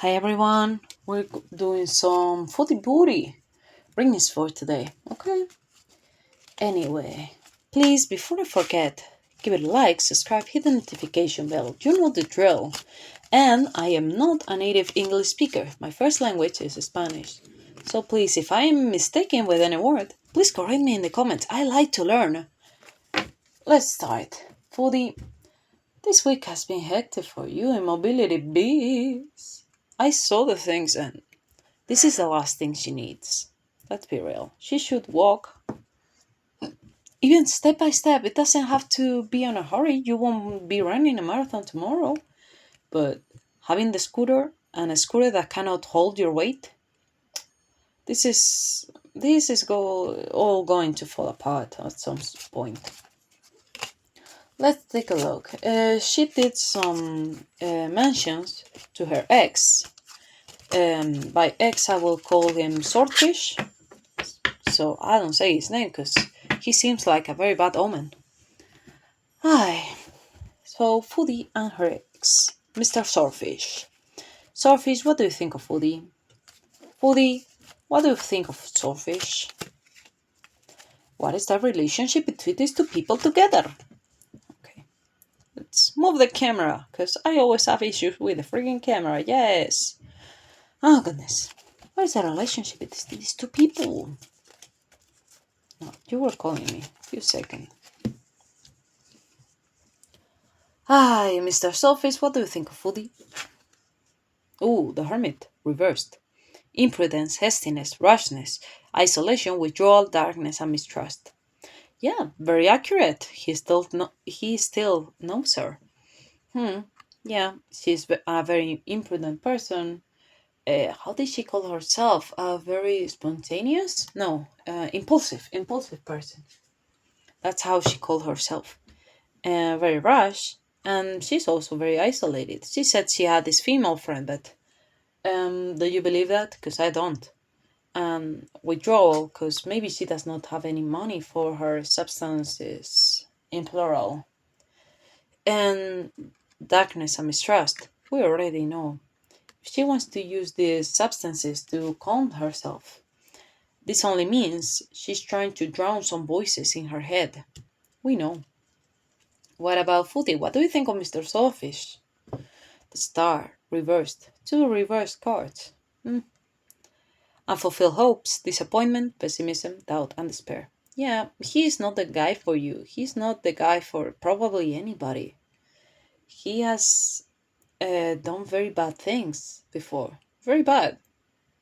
Hi everyone, we're doing some foodie booty rings for today, okay? Anyway, please, before I forget, give it a like, subscribe, hit the notification bell. You know the drill. And I am not a native English speaker. My first language is Spanish. So please, if I am mistaken with any word, please correct me in the comments. I like to learn. Let's start. Foodie, this week has been hectic for you in mobility bees. I saw the things and this is the last thing she needs. Let's be real. She should walk, even step by step. It doesn't have to be in a hurry. You won't be running a marathon tomorrow. But having the scooter and a scooter that cannot hold your weight, this is all going to fall apart at some point. Let's take a look. She did some mentions to her ex. By ex, I will call him Swordfish. So I don't say his name because he seems like a very bad omen. Aye. So Foodie and her ex, Mr. Swordfish. Swordfish, what do you think of Foodie? Foodie, what do you think of Swordfish? What is the relationship between these two people together? Okay. Let's move the camera, because I always have issues with the freaking camera. Yes. Oh goodness. What is the relationship between these two people? No, you were calling me. A few seconds. Hi, Mr. Swordfish, what do you think of Foodie? Ooh, the Hermit, reversed. Imprudence, hastiness, rashness, isolation, withdrawal, darkness, and mistrust. Yeah, very accurate. He still knows her. Yeah, she's a very imprudent person. How did she call herself? A very spontaneous? No, impulsive person. That's how she called herself. Very rash, and she's also very isolated. She said she had this female friend, but do you believe that? Because I don't. Withdrawal, because maybe she does not have any money for her substances, in plural. And darkness and mistrust, we already know. She wants to use these substances to calm herself. This only means she's trying to drown some voices in her head. We know. What about Foodie? What do you think of Mr. Sawfish? The star, reversed. Two reversed cards. Unfulfilled hopes, disappointment, pessimism, doubt, and despair. Yeah, he is not the guy for you. He's not the guy for probably anybody. He has done very bad things before. Very bad.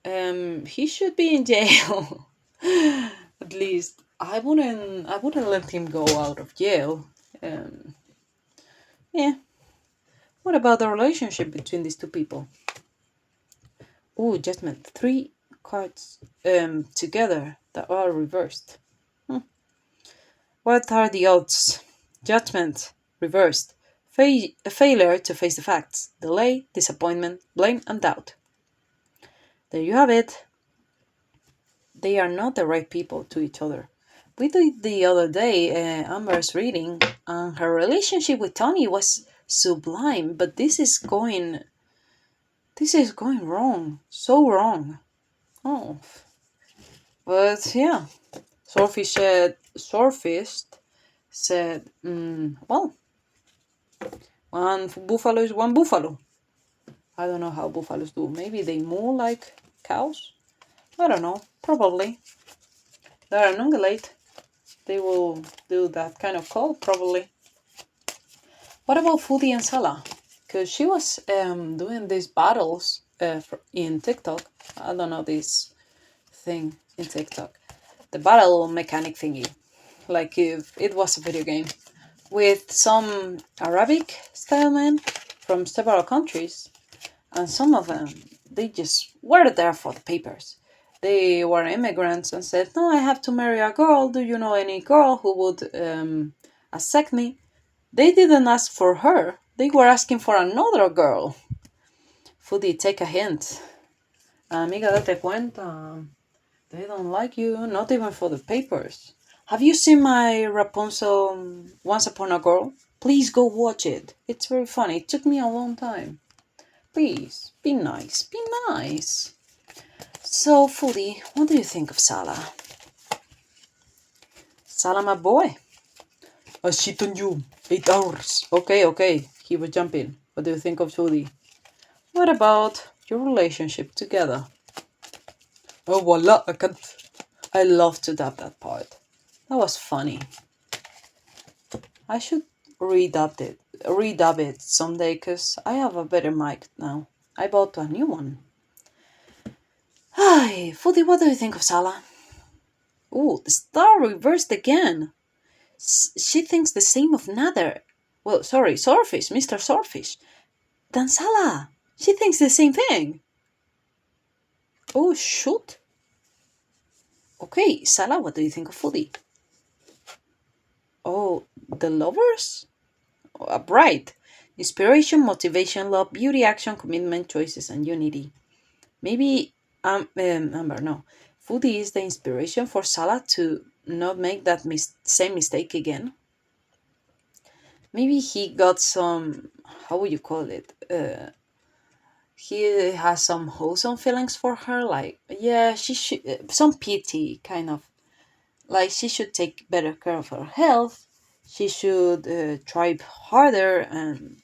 He should be in jail. At least I wouldn't let him go out of jail. Yeah. What about the relationship between these two people? Ooh, judgment. Three cards together that are reversed. What are the odds? Judgment reversed. Failure to face the facts. Delay, disappointment, blame, and doubt. There you have it. They are not the right people to each other. We did the other day Amber's reading, and her relationship with Tony was sublime, but this is going wrong. So wrong. Oh. But yeah. Swordfish said, well, one buffalo is one buffalo. I don't know how buffaloes do. Maybe they moo like cows? I don't know. Probably. They're an ungulate. They will do that kind of call, probably. What about Foodie and Salah? Because she was doing these battles in TikTok. I don't know this thing in TikTok. The battle mechanic thingy. Like if it was a video game. With some Arabic style men from several countries. And some of them, they just were there for the papers. They were immigrants and said, no, I have to marry a girl. Do you know any girl who would accept me? They didn't ask for her. They were asking for another girl. Foodie, take a hint. Amiga, date cuenta. They don't like you, not even for the papers. Have you seen my Rapunzel Once Upon a Girl? Please go watch it. It's very funny. It took me a long time. Please, be nice, be nice. So, Foodie, what do you think of Salah? Salah, my boy. I shit on you. 8 hours. Okay. He was jumping. What do you think of Foodie? What about your relationship together? Oh, voila, I can't. I love to dub that part. That was funny. I should redub it someday, cause I have a better mic now. I bought a new one. Hi, Foodie, what do you think of Salah? Ooh, the star reversed again. She thinks the same of Nather. Well, sorry, Swordfish, Mr. Swordfish. Than Salah. She thinks the same thing. Oh, shoot. Okay, Salah, what do you think of Foodie? Oh, the lovers? Right. Inspiration, motivation, love, beauty, action, commitment, choices, and unity. Maybe, Amber, no. Foodie is the inspiration for Salah to not make that same mistake again. Maybe he got some, how would you call it? He has some wholesome feelings for her, like, yeah, she should, some pity, kind of. Like, she should take better care of her health. She should try harder and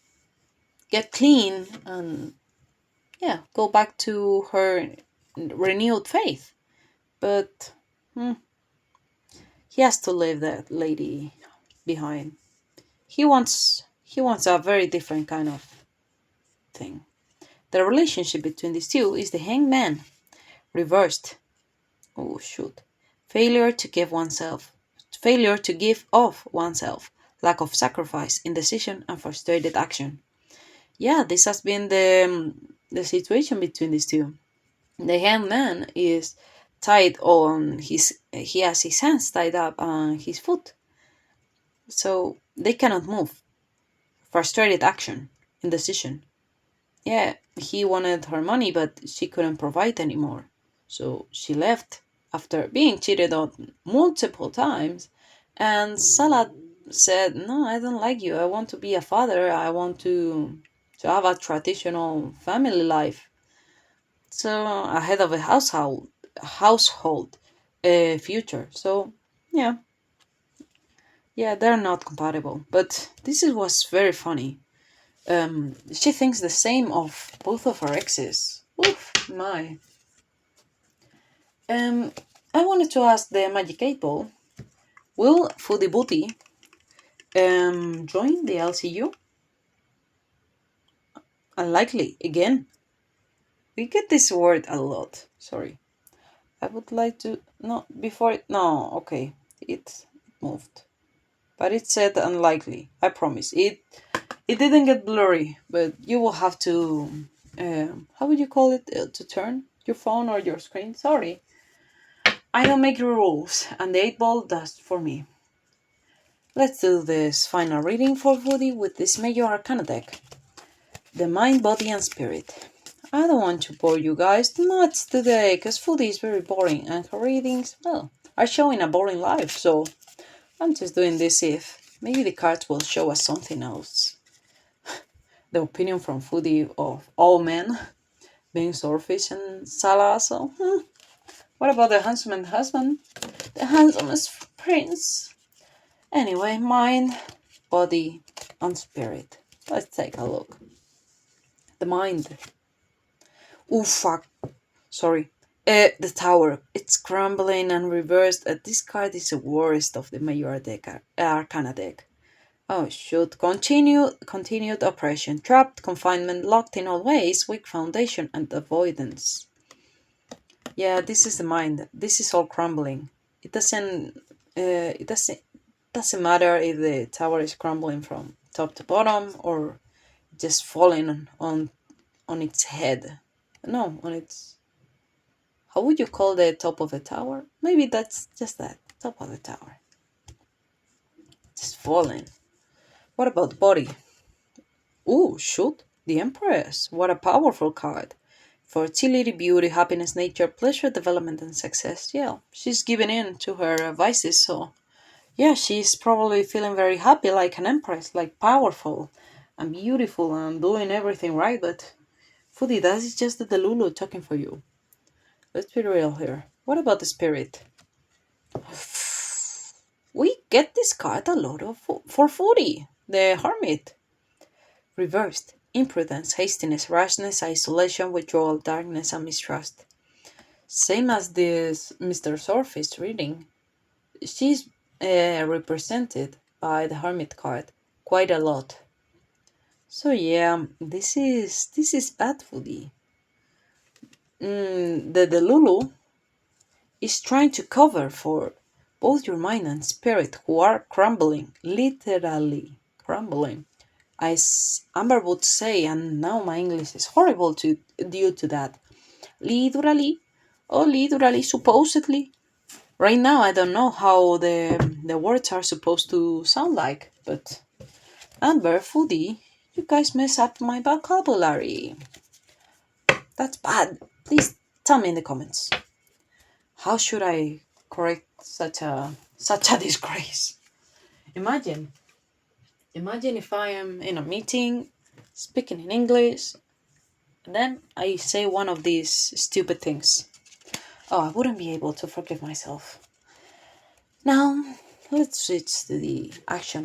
get clean and, yeah, go back to her renewed faith. But he has to leave that lady behind. He wants a very different kind of thing. The relationship between these two is the hangman reversed. Oh shoot. Failure to give oneself. Failure to give of oneself. Lack of sacrifice, indecision, and frustrated action. Yeah, this has been the situation between these two. The hangman is tied on he has his hands tied up on his foot. So they cannot move. Frustrated action, indecision. Yeah, he wanted her money, but she couldn't provide anymore. So she left after being cheated on multiple times. And Salah said, "No, I don't like you. I want to be a father. I want to have a traditional family life." So ahead of a household future. So yeah, yeah, they're not compatible. But was very funny. She thinks the same of both of her exes. Oof, my. Um, I wanted to ask the Magic 8 Ball, will Foodie Booty join the LCU? Unlikely, again. We get this word a lot. Sorry. I would like to. No, before it. No, okay. It moved. But it said unlikely. I promise. It didn't get blurry, but you will have to. How would you call it? To turn your phone or your screen? Sorry. I don't make rules, and the 8 Ball does for me. Let's do this final reading for Foodie with this Major Arcana deck. The Mind, Body, and Spirit. I don't want to bore you guys too much today, because Foodie is very boring, and her readings, well, are showing a boring life, so I'm just doing this if maybe the cards will show us something else. The opinion from Foodie of all men, being Swordfish and Salah, so what about the handsome husband? The handsomest prince? Anyway, mind, body, and spirit. Let's take a look. The mind. Oh fuck. Sorry. The tower. It's crumbling and reversed. This card is the worst of the Major deck, Arcana deck. Oh shoot. Continued oppression. Trapped, confinement, locked in all ways, weak foundation, and avoidance. Yeah, this is the mind. This is all crumbling. It doesn't matter if the tower is crumbling from top to bottom or just falling on its head. No, on its. How would you call the top of the tower? Maybe that's just that top of the tower. Just falling. What about the body? Ooh, shoot, the Empress. What a powerful card. Fertility, beauty, happiness, nature, pleasure, development, and success. Yeah, she's giving in to her vices, so yeah, she's probably feeling very happy, like an empress, like powerful and beautiful and doing everything right. But Foodie, that is just the Delulu talking for you. Let's be real here. What about the spirit? We get this card a lot of for Foodie, the hermit. Reversed. Imprudence, hastiness, rashness, isolation, withdrawal, darkness, and mistrust. Same as this Mr. Surface reading. She's represented by the hermit card quite a lot. So yeah, this is bad Foodie. The Lulu is trying to cover for both your mind and spirit who are crumbling, literally crumbling. As Amber would say, and now my English is horrible due to that. Literally, supposedly. Right now, I don't know how the words are supposed to sound like, but Amber, Foodie, you guys mess up my vocabulary. That's bad. Please tell me in the comments. How should I correct such a disgrace? Imagine if I am in a meeting, speaking in English, and then I say one of these stupid things. Oh, I wouldn't be able to forgive myself. Now, let's switch to the action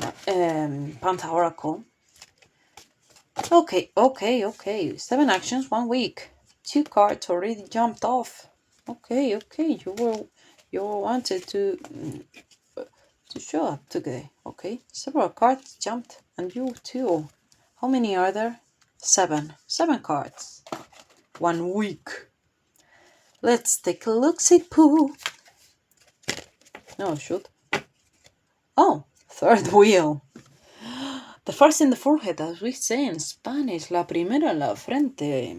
Panther Oracle. Okay. 7 actions, 1 week. 2 cards already jumped off. Okay. You wanted to show up today. Okay. Several cards jumped, and you too. How many are there? 7. 7 cards. 1 week. Let's take a look-see-poo. No, shoot. Oh, third wheel. The first in the forehead, as we say in Spanish. La primera en la frente.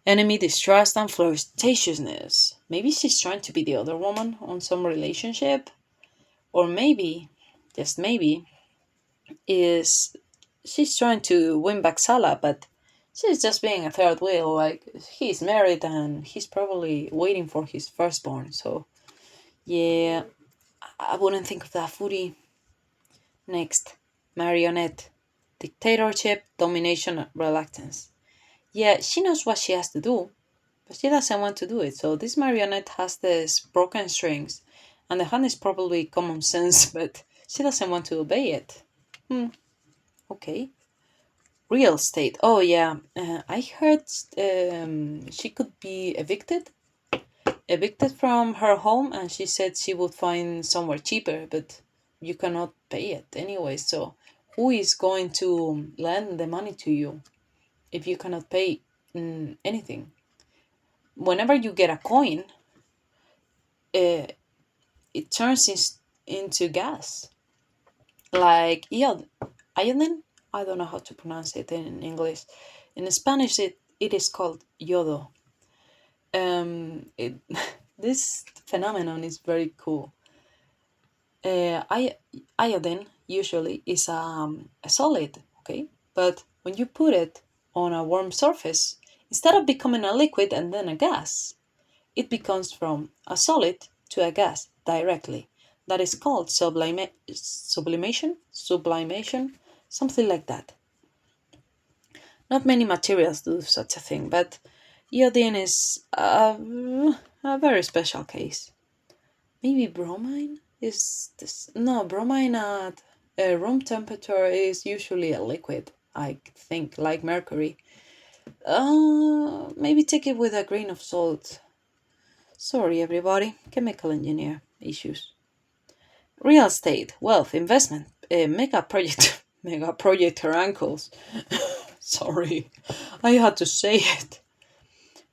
Enemy distrust and flirtatiousness. Maybe she's trying to be the other woman on some relationship. Or maybe, just maybe, she's trying to win back Salah, but she's just being a third wheel. Like, he's married and he's probably waiting for his firstborn. So, yeah, I wouldn't think of that, Foodie. Next, marionette. Dictatorship, domination, reluctance. Yeah, she knows what she has to do, but she doesn't want to do it. So this marionette has these broken strings, and the hand is probably common sense, but she doesn't want to obey it. Okay. Real estate. Oh yeah, I heard she could be evicted from her home, and she said she would find somewhere cheaper, but you cannot pay it anyway. So who is going to lend the money to you if you cannot pay anything? Whenever you get a coin, it turns into gas, like iodine. I don't know how to pronounce it in English. In Spanish, it is called yodo. This phenomenon is very cool. Iodine usually is a solid, okay? But when you put it on a warm surface, instead of becoming a liquid and then a gas, it becomes from a solid to a gas directly. That is called sublimation, something like that. Not many materials do such a thing, but iodine is a very special case. Maybe bromine is this? No, bromine at room temperature is usually a liquid, I think, like mercury. Maybe take it with a grain of salt. Sorry, everybody. Chemical engineer issues. Real estate, wealth, investment, mega project her ankles. Sorry, I had to say it.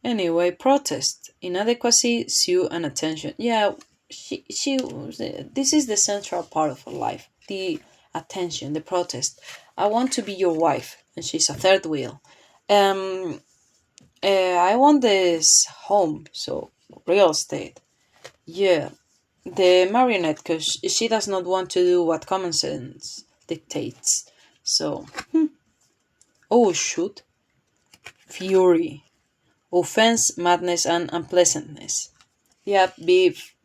Anyway, protest, inadequacy, sue, and attention. Yeah, she this is the central part of her life. The attention, the protest. I want to be your wife, and she's a third wheel. I want this home, so real estate. Yeah, the marionette, because she does not want to do what common sense dictates. So, oh shoot, fury, offense, madness, and unpleasantness. Yeah, beef.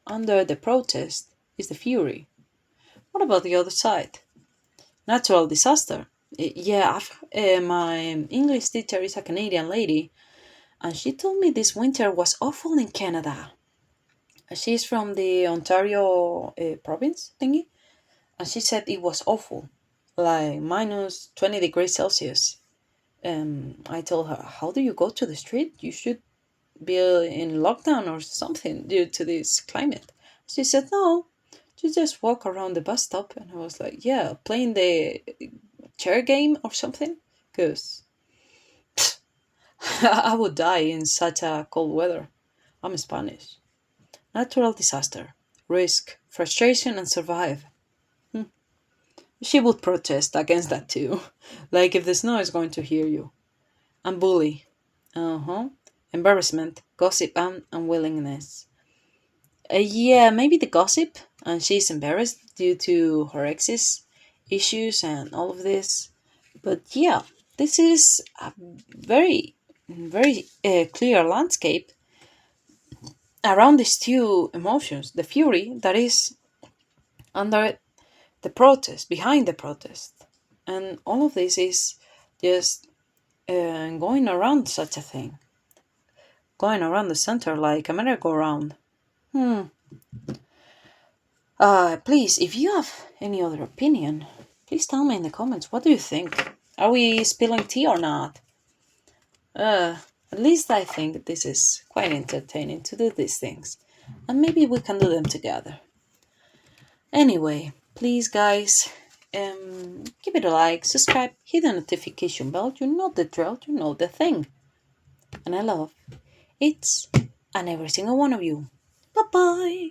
Under the protest is the fury. What about the other side? Natural disaster, Yeah, my English teacher is a Canadian lady, and she told me this winter was awful in Canada. She's from the Ontario province thingy, and she said it was awful, like minus 20 degrees Celsius. I told her, how do you go to the street? You should be in lockdown or something due to this climate. She said, no, you just walk around the bus stop. And I was like, yeah, playing the chair game or something? Because I would die in such a cold weather. I'm Spanish. Natural disaster, risk, frustration, and survive. Hmm. She would protest against that too. Like if the snow is going to hear you. And bully. Uh huh. Embarrassment, gossip, and unwillingness. Yeah, maybe the gossip, and she's embarrassed due to her ex's issues and all of this. But yeah, this is a very clear landscape around these two emotions, the fury that is under the protest, behind the protest. And all of this is just going around such a thing, going around the center like a merry-go-round. Hmm. Please, if you have any other opinion, please tell me in the comments. What do you think? Are we spilling tea or not? Uh, at least I think this is quite entertaining to do these things. And maybe we can do them together. Anyway, please, guys, give it a like, subscribe, hit the notification bell. You know the drill, you know the thing. And I love each and every single one of you. Bye bye.